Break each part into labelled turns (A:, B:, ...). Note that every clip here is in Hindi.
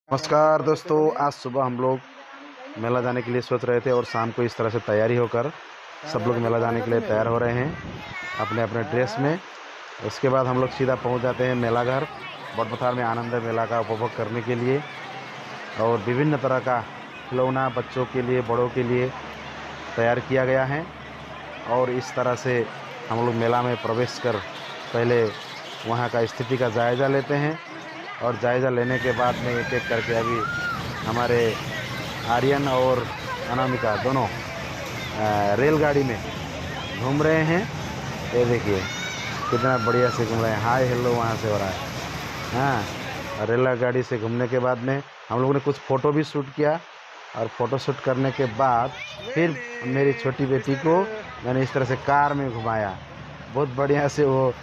A: नमस्कार दोस्तों, आज सुबह हम लोग मेला जाने के लिए सोच रहे थे और शाम को इस तरह से तैयारी होकर सब लोग मेला जाने के लिए तैयार हो रहे हैं अपने अपने ड्रेस में। उसके बाद हम लोग सीधा पहुंच जाते हैं मेला घर बड़पथार में आनंद मेला का उपभोग करने के लिए। और विभिन्न तरह का खिलौना बच्चों के लिए बड़ों के लिए तैयार किया गया है। और इस तरह से हम लोग मेला में प्रवेश कर पहले वहाँ का स्थिति का जायज़ा लेते हैं और जायज़ा लेने के बाद में एक एक करके अभी हमारे आर्यन और अनामिका दोनों रेलगाड़ी में घूम रहे हैं। ये देखिए कितना बढ़िया से घूम रहे हैं, हाय हेलो वहाँ से हो रहा है। हाँ, रेलगाड़ी से घूमने के बाद में हम लोगों ने कुछ फ़ोटो भी शूट किया और फ़ोटो शूट करने के बाद फिर मेरी छोटी बेटी को मैंने इस तरह से कार में घुमाया। बहुत बढ़िया से वो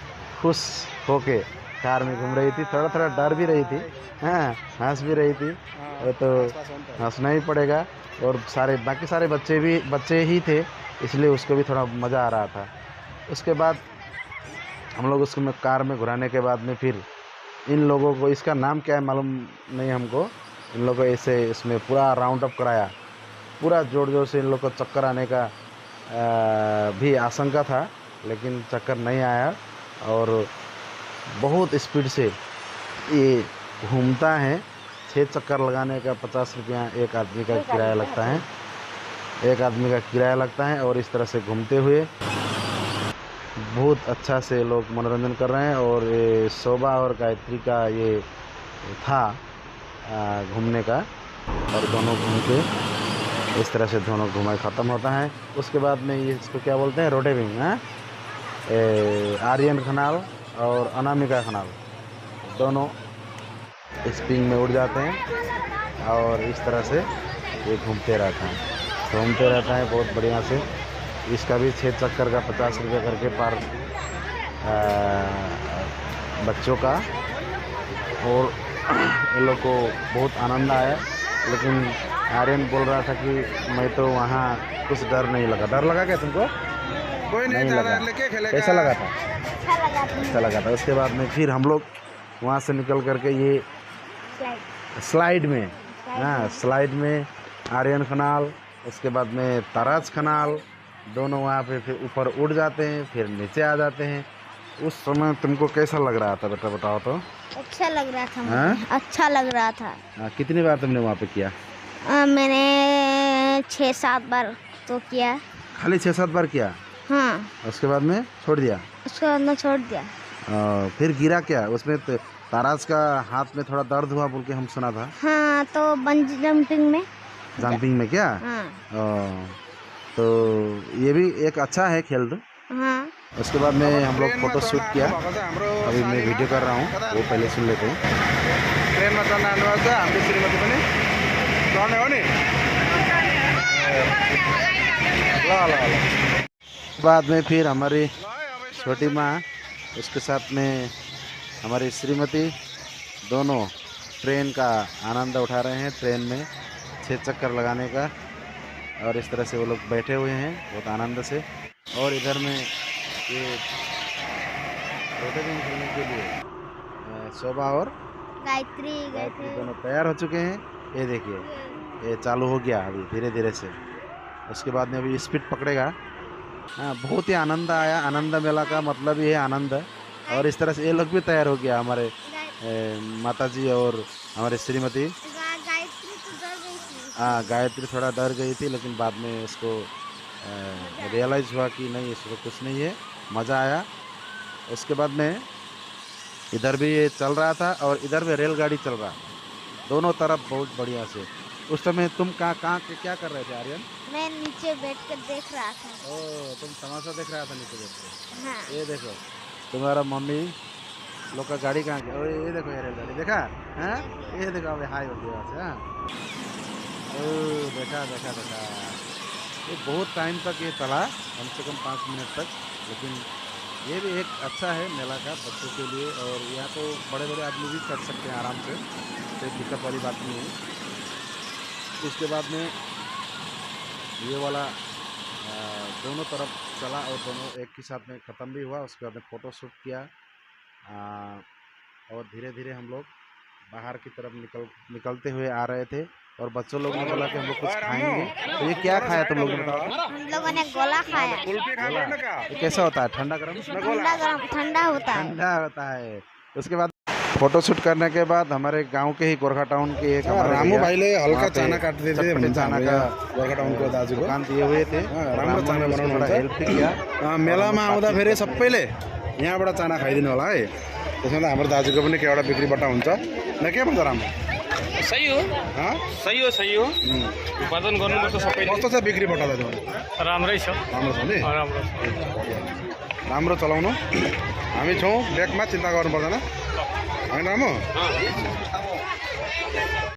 A: खुश होके कार में घूम रही थी, थोड़ा थोड़ा डर भी रही थी, हाँ हंस भी रही थी। वो तो हंसना ही पड़ेगा। और बाकी सारे बच्चे ही थे, इसलिए उसको भी थोड़ा मज़ा आ रहा था। उसके बाद हम लोग उसको में कार में घुराने के बाद में फिर इन लोगों को, इसका नाम क्या है मालूम नहीं हमको, इन लोगों को ऐसे इसमें पूरा राउंड अप कराया। पूरा ज़ोर ज़ोर से इन लोग को चक्कर आने का भी आशंका था, लेकिन चक्कर नहीं आया। और बहुत स्पीड से ये घूमता है। 6 चक्कर लगाने का 50 रुपया एक आदमी का किराया लगता है, और इस तरह से घूमते हुए बहुत अच्छा से लोग मनोरंजन कर रहे हैं। और ये शोभा और गायत्री का ये था घूमने का, और दोनों घूम के इस तरह से दोनों घुमाई ख़त्म होता है। उसके बाद में ये इसको क्या बोलते हैं, रोटेविंग। आर्यन खनाल और अनामिका खनाल दोनों स्प्रिंग में उड़ जाते हैं और इस तरह से ये घूमते रहता है बहुत बढ़िया से। इसका भी 6 चक्कर का 50 रुपये करके पर बच्चों का। और इन लोग को बहुत आनंद आया, लेकिन आर्यन बोल रहा था कि मैं तो वहाँ कुछ डर नहीं लगा। डर लगा क्या तुमको?
B: कोई
A: नहीं लगा। कैसा लगा था? अच्छा लगा था। उसके बाद में फिर हम लोग वहाँ से निकल करके ये स्लाइड में, हाँ स्लाइड में आर्यन खनाल, उसके बाद में ताराज खनाल दोनों वहाँ पे फिर ऊपर उड़ जाते हैं, फिर नीचे आ जाते हैं। उस समय तुमको कैसा लग रहा था बेटा, बताओ तो।
C: अच्छा लग रहा था मुझे। अच्छा लग रहा था।
A: कितनी बार तुमने वहाँ पे किया?
C: मैंने 6-7 बार तो किया।
A: खाली 6-7 बार किया?
C: हाँ।
A: उसके बाद में छोड़ दिया?
C: उसके बाद मैं छोड़ दिया।
A: फिर गिरा क्या उसमें? ताराज का हाथ में थोड़ा दर्द हुआ बोल के हम सुना था।
C: हाँ, तो बंजी जंपिंग में।
A: जंपिंग में क्या?
C: हाँ।
A: तो ये भी एक अच्छा है खेल तो।
C: हाँ।
A: उसके बाद में हम लोग फोटो शूट किया। अभी मैं वीडियो कर रहा हूँ, वो पहले सुन लेते हैं।
B: ट्रेन में चलना अनुवाद है, हम भी श्रीमती बने चढ़ने हो नहीं। ला ला ला।
A: बाद में फिर हमारी छोटी माँ, उसके साथ में हमारी श्रीमती, दोनों ट्रेन का आनंद उठा रहे हैं। ट्रेन में 6 चक्कर लगाने का, और इस तरह से वो लोग बैठे हुए हैं बहुत आनंद से। और इधर में ये रोटेटिंग खेलने के लिए शोभा और गायत्री दोनों तैयार हो चुके हैं। ये देखिए ये चालू हो गया अभी धीरे धीरे से। उसके बाद में अभी स्पीड पकड़ेगा। हाँ, बहुत ही आनंद आया। आनंद मेला का मतलब ही है आनंद। और इस तरह से ये लोग भी तैयार हो गया, हमारे माताजी और हमारे श्रीमती। हाँ, गायत्री थोड़ा डर गई थी, लेकिन बाद में उसको रियलाइज़ हुआ कि नहीं इसको कुछ नहीं है, मज़ा आया। उसके बाद में इधर भी ये चल रहा था और इधर में रेलगाड़ी चल रहा था, दोनों तरफ बहुत बढ़िया से। उस समय तुम कहाँ क्या कर रहे थे आर्यन?
C: मैं नीचे बैठकर देख रहा था।
A: ओह, तुम तमाशा देख रहा था नीचे बैठ के।
C: हाँ।
A: ये देखो तुम्हारा मम्मी लोग का गाड़ी कहाँ गया? ये देखो ये रेलगाड़ी देखा? हाँ, ये देखो अभी हाई हो गया वहाँ से। हाँ, ओह देखा देखा देखा। ये बहुत टाइम तक ये चला, कम से कम 5 मिनट तक। लेकिन ये भी एक अच्छा है मेला का बच्चों के लिए। और यहाँ तो बड़े बड़े आदमी भी चढ़ सकते हैं आराम से, कोई दिक्कत वाली बात नहीं है। उसके बाद में ये वाला दोनों तरफ चला और दोनों एक ही साथ में ख़त्म भी हुआ। उसके बाद में फ़ोटो शूट किया। और धीरे धीरे हम लोग बाहर की तरफ निकलते हुए आ रहे थे और बच्चों लोग ने बोला कि हम लोग कुछ खाएंगे। तो ये क्या खाया तुम लोग ने बताओ?
C: हम लोगों ने गोला खाया।
B: कुल्फी खा लो ना क्या?
A: ये कैसा होता है? ठंडा गरम?
C: ठंडा होता है।
A: ठंडा होता है। उसके बाद फोटो शूट करने के बाद हमारे गांव के ही गोरखा टाउन के एक हमारे
B: रामू
A: भैया
B: भाईले हल्का
A: वहाँ पे
B: चाना काट्दै थिए
A: चटपटे चाना का
B: गोर्खा टाउनको दाजुको
A: दुकान दिए हुए थे।
B: राम्रो चाना
A: रामू ने
B: बनाउनु
A: थोड़ा
B: हुन्छ।
A: हेल्प किया।
B: मेलामा आउँदाखेरि सबैले यहाँबाट चाना खाइदिनु होला है। त्यसमा त हाम्रो दाजुको पनि केवटा बिक्री बट्टा हुन्छ न, के भन्छ राम्रो?
D: सही हो,
B: हाँ?
D: सही हो उत्पादन गर्नुपर्छ सबैले।
B: कस्तो छ बिक्री बट्टा दाजु?
D: राम्रै छ,
B: राम्रो छ नि?
D: राम्रो छ।
B: राम्रो चलाउनु, हामी छौँ ब्याकमा, चिन्ता गर्नु पर्दैन होइन रामु?